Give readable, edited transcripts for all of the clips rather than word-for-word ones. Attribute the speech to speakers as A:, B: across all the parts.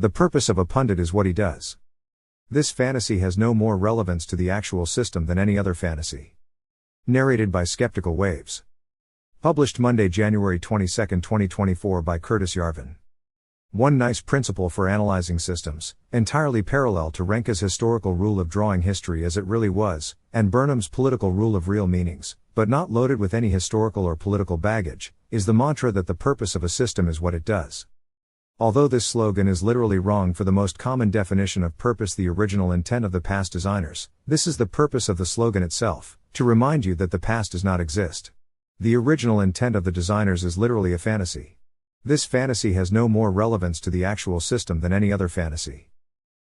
A: The purpose of a pundit is what he does. This fantasy has no more relevance to the actual system than any other fantasy. Narrated by Skeptical Waves. Published Monday, January 22, 2024 by Curtis Yarvin. One nice principle for analyzing systems, entirely parallel to Renke's historical rule of drawing history as it really was, and Burnham's political rule of real meanings, but not loaded with any historical or political baggage, is the mantra that the purpose of a system is what it does. Although this slogan is literally wrong for the most common definition of purpose, the original intent of the past designers, this is the purpose of the slogan itself, to remind you that the past does not exist. The original intent of the designers is literally a fantasy. This fantasy has no more relevance to the actual system than any other fantasy.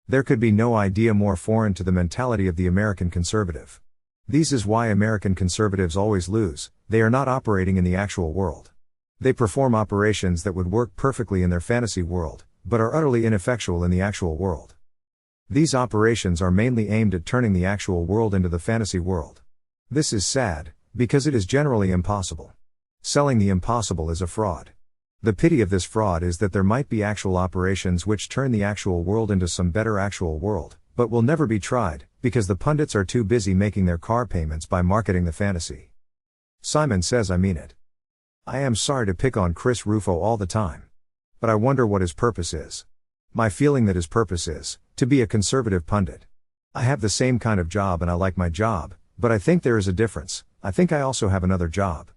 A: There could be no idea more foreign to the mentality of the American conservative. This is why American conservatives always lose. They are not operating in the actual world. They perform operations that would work perfectly in their fantasy world, but are utterly ineffectual in the actual world. These operations are mainly aimed at turning the actual world into the fantasy world. This is sad, because it is generally impossible. Selling the impossible is a fraud. The pity of this fraud is that there might be actual operations which turn the actual world into some better actual world, but will never be tried, because the pundits are too busy making their car payments by marketing the fantasy. Simon says I mean it. I am sorry to pick on Chris Rufo all the time. But I wonder what his purpose is. My feeling that his purpose is to be a conservative pundit. I have the same kind of job and I like my job, but I think there is a difference. I think I also have another job.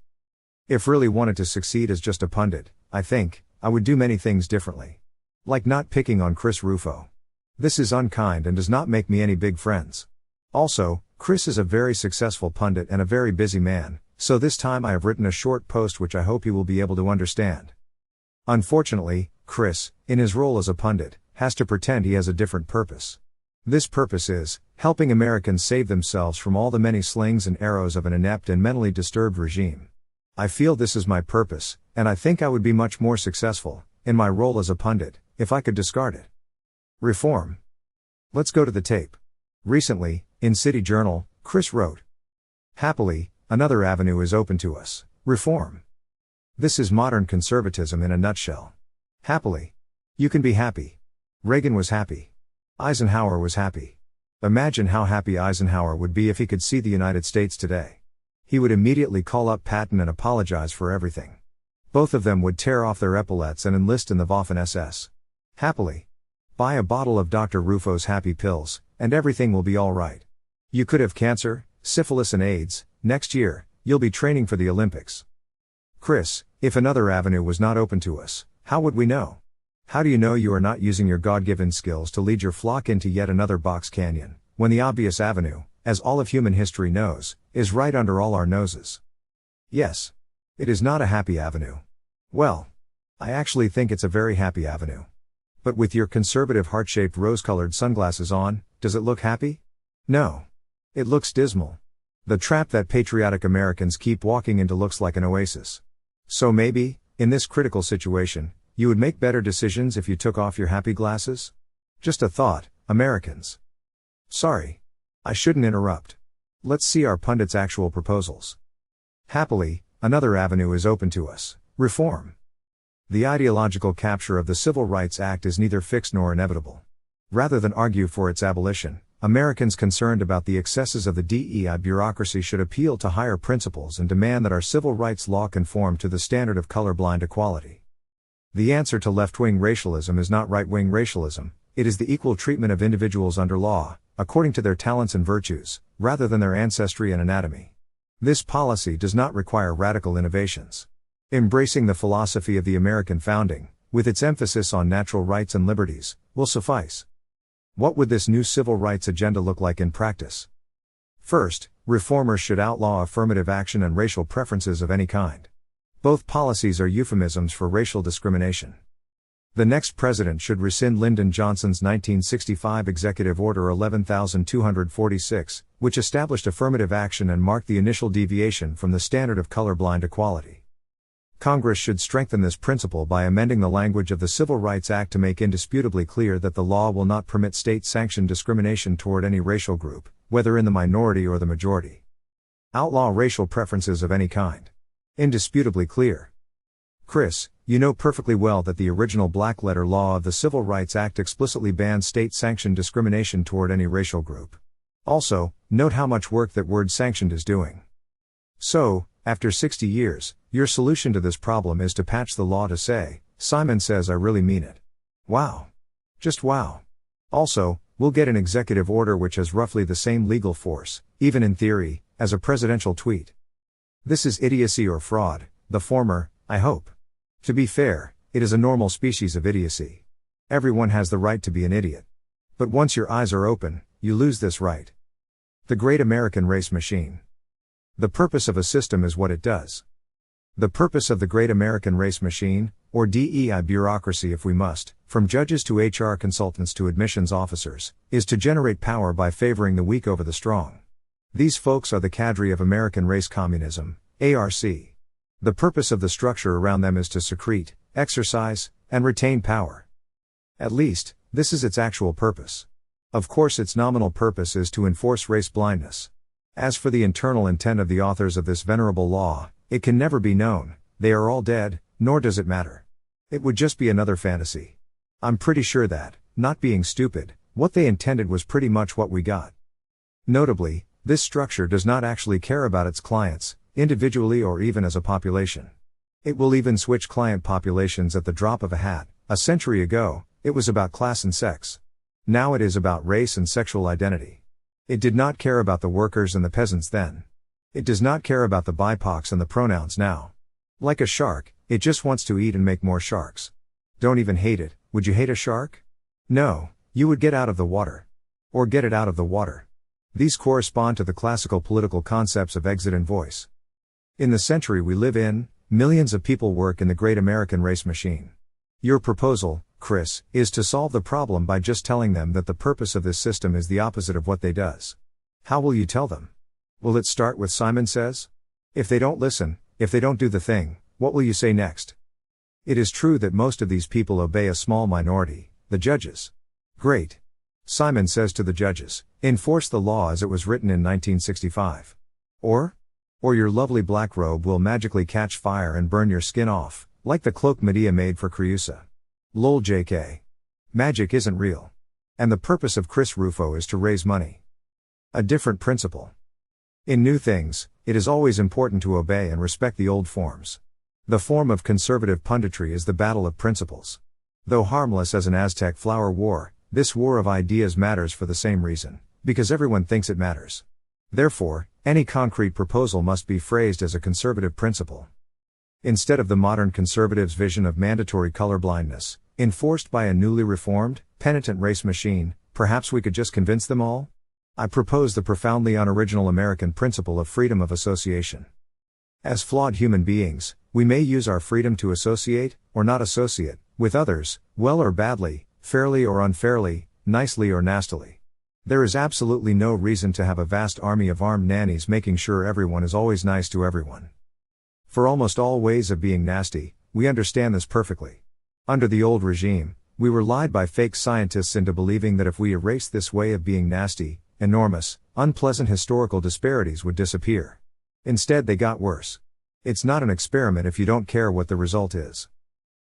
A: If really wanted to succeed as just a pundit, I think I would do many things differently. Like not picking on Chris Rufo. This is unkind and does not make me any big friends. Also, Chris is a very successful pundit and a very busy man. So this time I have written a short post which I hope he will be able to understand. Unfortunately, Chris, in his role as a pundit, has to pretend he has a different purpose. This purpose is helping Americans save themselves from all the many slings and arrows of an inept and mentally disturbed regime. I feel this is my purpose, and I think I would be much more successful, in my role as a pundit, if I could discard it. Reform. Let's go to the tape. Recently, in City Journal, Chris wrote, "Happily, another avenue is open to us, reform. This is modern conservatism in a nutshell. Happily. You can be happy. Reagan was happy. Eisenhower was happy. Imagine how happy Eisenhower would be if he could see the United States today. He would immediately call up Patton and apologize for everything. Both of them would tear off their epaulets and enlist in the Waffen-SS. Happily. Buy a bottle of Dr. Rufo's happy pills, and everything will be all right. You could have cancer, syphilis and AIDS. Next year, you'll be training for the Olympics." Chris, if another avenue was not open to us, how would we know? How do you know you are not using your God-given skills to lead your flock into yet another box canyon, when the obvious avenue, as all of human history knows, is right under all our noses? Yes. It is not a happy avenue. Well, I actually think it's a very happy avenue. But with your conservative heart-shaped rose-colored sunglasses on, does it look happy? No. It looks dismal. The trap that patriotic Americans keep walking into looks like an oasis. So maybe, in this critical situation, you would make better decisions if you took off your happy glasses? Just a thought, Americans. Sorry. I shouldn't interrupt. Let's see our pundits' actual proposals. Happily, another avenue is open to us, reform. The ideological capture of the Civil Rights Act is neither fixed nor inevitable. Rather than argue for its abolition, Americans concerned about the excesses of the DEI bureaucracy should appeal to higher principles and demand that our civil rights law conform to the standard of colorblind equality. The answer to left-wing racialism is not right-wing racialism, it is the equal treatment of individuals under law, according to their talents and virtues, rather than their ancestry and anatomy. This policy does not require radical innovations. Embracing the philosophy of the American founding, with its emphasis on natural rights and liberties, will suffice. What would this new civil rights agenda look like in practice? First, reformers should outlaw affirmative action and racial preferences of any kind. Both policies are euphemisms for racial discrimination. The next president should rescind Lyndon Johnson's 1965 Executive Order 11,246, which established affirmative action and marked the initial deviation from the standard of colorblind equality. Congress should strengthen this principle by amending the language of the Civil Rights Act to make indisputably clear that the law will not permit state-sanctioned discrimination toward any racial group, whether in the minority or the majority. Outlaw racial preferences of any kind. Indisputably clear. Chris, You know perfectly well that the original black-letter law of the Civil Rights Act explicitly bans state-sanctioned discrimination toward any racial group. Also, note how much work that word sanctioned is doing. So, after 60 years, your solution to this problem is to patch the law to say, Simon says I really mean it. Wow. Just wow. Also, we'll get an executive order which has roughly the same legal force, even in theory, as a presidential tweet. This is idiocy or fraud, the former, I hope. To be fair, it is a normal species of idiocy. Everyone has the right to be an idiot. But once your eyes are open, you lose this right. The Great American Race Machine. The purpose of a system is what it does. The purpose of the Great American Race Machine, or DEI bureaucracy if we must, from judges to HR consultants to admissions officers, is to generate power by favoring the weak over the strong. These folks are the cadre of American Race Communism, ARC. The purpose of the structure around them is to secrete, exercise, and retain power. At least, this is its actual purpose. Of course, its nominal purpose is to enforce race blindness. As for the internal intent of the authors of this venerable law, it can never be known, they are all dead, nor does it matter. It would just be another fantasy. I'm pretty sure that, not being stupid, what they intended was pretty much what we got. Notably, this structure does not actually care about its clients, individually or even as a population. It will even switch client populations at the drop of a hat. A century ago, it was about class and sex. Now it is about race and sexual identity. It did not care about the workers and the peasants then. It does not care about the BIPOCs and the pronouns now. Like a shark, it just wants to eat and make more sharks. Don't even hate it. Would you hate a shark? No, you would get out of the water. Or get it out of the water. These correspond to the classical political concepts of exit and voice. In the century we live in, millions of people work in the Great American Race Machine. Your proposal, Chris, is to solve the problem by just telling them that the purpose of this system is the opposite of what they does. How will you tell them? Will it start with Simon says? If they don't listen, if they don't do the thing, what will you say next? It is true that most of these people obey a small minority, the judges. Great. Simon says to the judges, enforce the law as it was written in 1965. Or your lovely black robe will magically catch fire and burn your skin off, like the cloak Medea made for Creusa. Lol JK. Magic isn't real. And the purpose of Chris Rufo is to raise money. A different principle. In new things, it is always important to obey and respect the old forms. The form of conservative punditry is the battle of principles. Though harmless as an Aztec flower war, this war of ideas matters for the same reason, because everyone thinks it matters. Therefore, any concrete proposal must be phrased as a conservative principle. Instead of the modern conservatives' vision of mandatory colorblindness, enforced by a newly reformed, penitent race machine, perhaps we could just convince them all? I propose the profoundly unoriginal American principle of freedom of association. As flawed human beings, we may use our freedom to associate, or not associate, with others, well or badly, fairly or unfairly, nicely or nastily. There is absolutely no reason to have a vast army of armed nannies making sure everyone is always nice to everyone. For almost all ways of being nasty, we understand this perfectly. Under the old regime, we were lied by fake scientists into believing that if we erased this way of being nasty, enormous, unpleasant historical disparities would disappear. Instead they got worse. It's not an experiment if you don't care what the result is.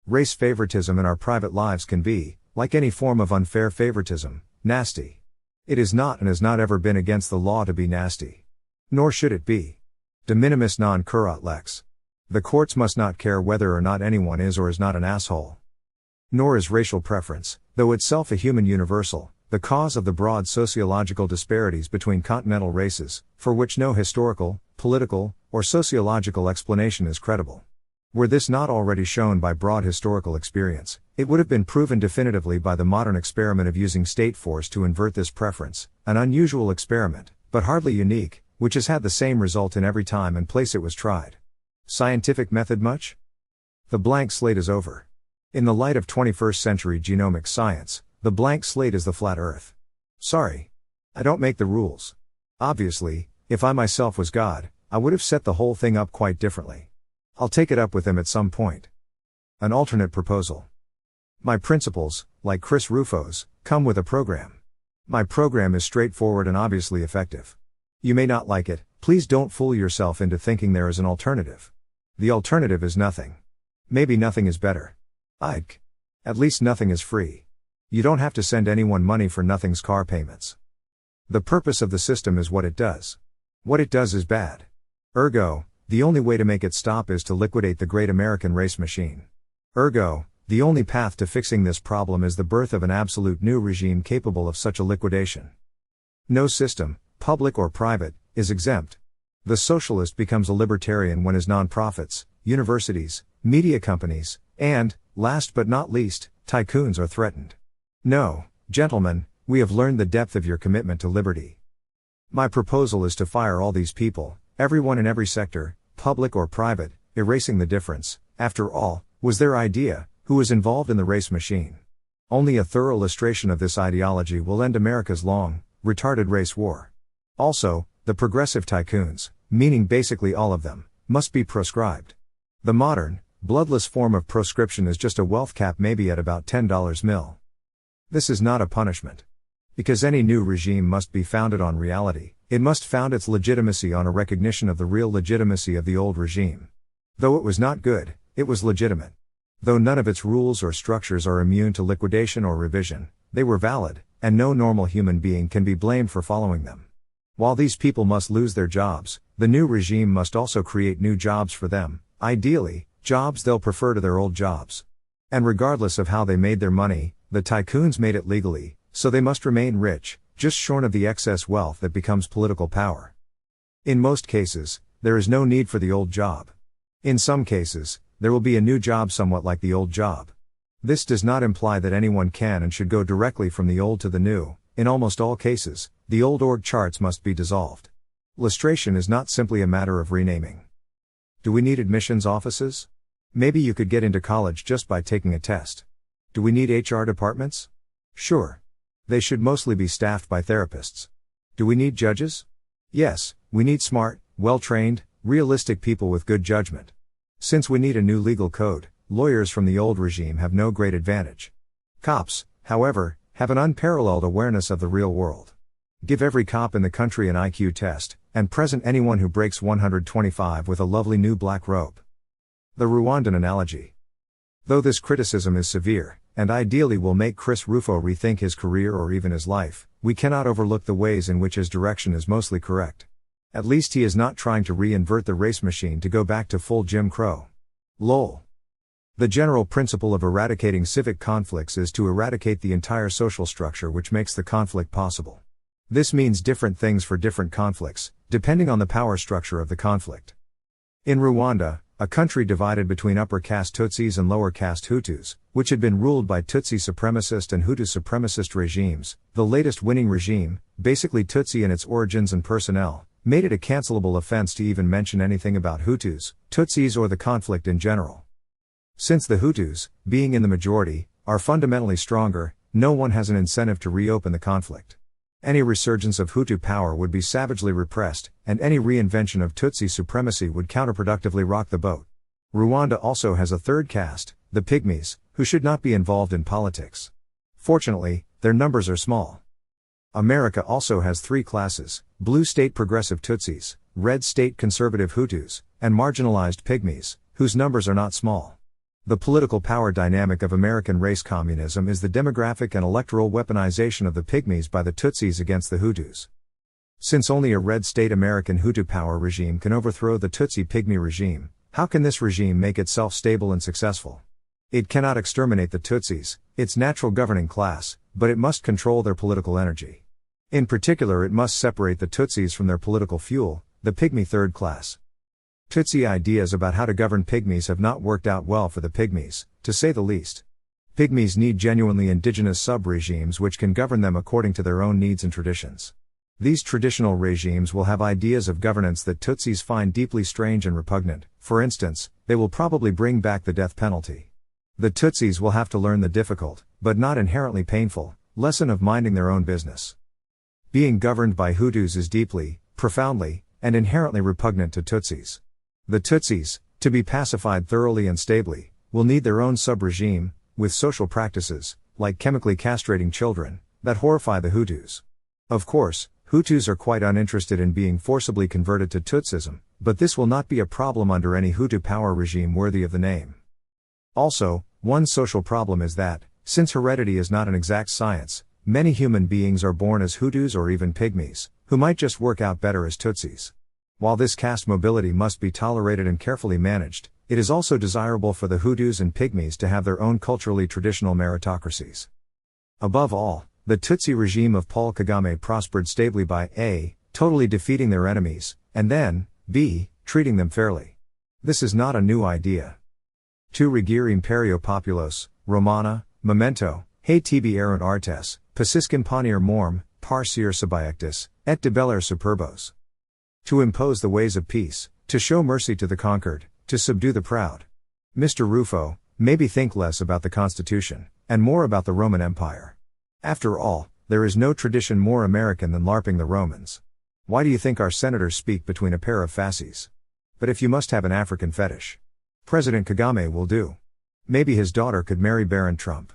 A: Race favoritism in our private lives can be, like any form of unfair favoritism, nasty. It is not and has not ever been against the law to be nasty. Nor should it be. De minimis non curat lex. The courts must not care whether or not anyone is or is not an asshole. Nor is racial preference, though itself a human universal, the cause of the broad sociological disparities between continental races, for which no historical, political, or sociological explanation is credible. Were this not already shown by broad historical experience, it would have been proven definitively by the modern experiment of using state force to invert this preference, an unusual experiment, but hardly unique, which has had the same result in every time and place it was tried. Scientific method much? The blank slate is over. In the light of 21st century genomic science, the blank slate is the flat earth. Sorry. I don't make the rules. Obviously, if I myself was God, I would have set the whole thing up quite differently. I'll take it up with him at some point. An alternate proposal. My principles, like Chris Rufo's, come with a program. My program is straightforward and obviously effective. You may not like it, please don't fool yourself into thinking there is an alternative. The alternative is nothing. Maybe nothing is better. Ike. At least nothing is free. You don't have to send anyone money for nothing's car payments. The purpose of the system is what it does. What it does is bad. Ergo, the only way to make it stop is to liquidate the great American race machine. Ergo, the only path to fixing this problem is the birth of an absolute new regime capable of such a liquidation. No system, public or private, is exempt. The socialist becomes a libertarian when his non-profits, universities, media companies, and, last but not least, tycoons are threatened. No, gentlemen, we have learned the depth of your commitment to liberty. My proposal is to fire all these people, everyone in every sector, public or private, erasing the difference, after all, was their idea, who was involved in the race machine. Only a thorough illustration of this ideology will end America's long, retarded race war. Also, the progressive tycoons, meaning basically all of them, must be proscribed. The modern, bloodless form of proscription is just a wealth cap maybe at about $10 mil. This is not a punishment. Because any new regime must be founded on reality, it must found its legitimacy on a recognition of the real legitimacy of the old regime. Though it was not good, it was legitimate. Though none of its rules or structures are immune to liquidation or revision, they were valid, and no normal human being can be blamed for following them. While these people must lose their jobs, the new regime must also create new jobs for them, ideally, jobs they'll prefer to their old jobs. And regardless of how they made their money, the tycoons made it legally, so they must remain rich, just shorn of the excess wealth that becomes political power. In most cases, there is no need for the old job. In some cases, there will be a new job somewhat like the old job. This does not imply that anyone can and should go directly from the old to the new. In almost all cases, the old org charts must be dissolved. Lustration is not simply a matter of renaming. Do we need admissions offices? Maybe you could get into college just by taking a test. Do we need HR departments? Sure. They should mostly be staffed by therapists. Do we need judges? Yes, we need smart, well-trained, realistic people with good judgment. Since we need a new legal code, lawyers from the old regime have no great advantage. Cops, however, have an unparalleled awareness of the real world. Give every cop in the country an IQ test, and present anyone who breaks 125 with a lovely new black robe. The Rwandan analogy. Though this criticism is severe, and ideally will make Chris Rufo rethink his career or even his life, we cannot overlook the ways in which his direction is mostly correct. At least he is not trying to reinvert the race machine to go back to full Jim Crow. Lol. The general principle of eradicating civic conflicts is to eradicate the entire social structure which makes the conflict possible. This means different things for different conflicts, depending on the power structure of the conflict. In Rwanda, a country divided between upper caste Tutsis and lower caste Hutus, which had been ruled by Tutsi supremacist and Hutu supremacist regimes, the latest winning regime, basically Tutsi in its origins and personnel, made it a cancelable offense to even mention anything about Hutus, Tutsis or the conflict in general. Since the Hutus, being in the majority, are fundamentally stronger, no one has an incentive to reopen the conflict. Any resurgence of Hutu power would be savagely repressed, and any reinvention of Tutsi supremacy would counterproductively rock the boat. Rwanda also has a third caste, the Pygmies, who should not be involved in politics. Fortunately, their numbers are small. America also has three classes: blue state progressive Tutsis, red state conservative Hutus, and marginalized Pygmies, whose numbers are not small. The political power dynamic of American race communism is the demographic and electoral weaponization of the Pygmies by the Tutsis against the Hutus. Since only a red state American Hutu power regime can overthrow the Tutsi Pygmy regime, how can this regime make itself stable and successful? It cannot exterminate the Tutsis, its natural governing class, but it must control their political energy. In particular, it must separate the Tutsis from their political fuel, the Pygmy third class. Tutsi ideas about how to govern Pygmies have not worked out well for the Pygmies, to say the least. Pygmies need genuinely indigenous sub-regimes which can govern them according to their own needs and traditions. These traditional regimes will have ideas of governance that Tutsis find deeply strange and repugnant. For instance, they will probably bring back the death penalty. The Tutsis will have to learn the difficult, but not inherently painful, lesson of minding their own business. Being governed by Hutus is deeply, profoundly, and inherently repugnant to Tutsis. The Tutsis, to be pacified thoroughly and stably, will need their own sub-regime, with social practices, like chemically castrating children, that horrify the Hutus. Of course, Hutus are quite uninterested in being forcibly converted to Tutsism, but this will not be a problem under any Hutu power regime worthy of the name. Also, one social problem is that, since heredity is not an exact science, many human beings are born as Hutus or even Pygmies, who might just work out better as Tutsis. While this caste mobility must be tolerated and carefully managed, it is also desirable for the Hutus and Pygmies to have their own culturally traditional meritocracies. Above all, the Tutsi regime of Paul Kagame prospered stably by a. totally defeating their enemies, and then, b. treating them fairly. This is not a new idea. Tu regir imperio populos, Romana, memento, he tibi erunt artes, paciscum ponere morm, par sir subiectus, et debellere superbos. To impose the ways of peace, to show mercy to the conquered, to subdue the proud. Mr. Rufo, maybe think less about the Constitution, and more about the Roman Empire. After all, there is no tradition more American than LARPing the Romans. Why do you think our senators speak between a pair of fasces? But if you must have an African fetish, President Kagame will do. Maybe his daughter could marry Baron Trump.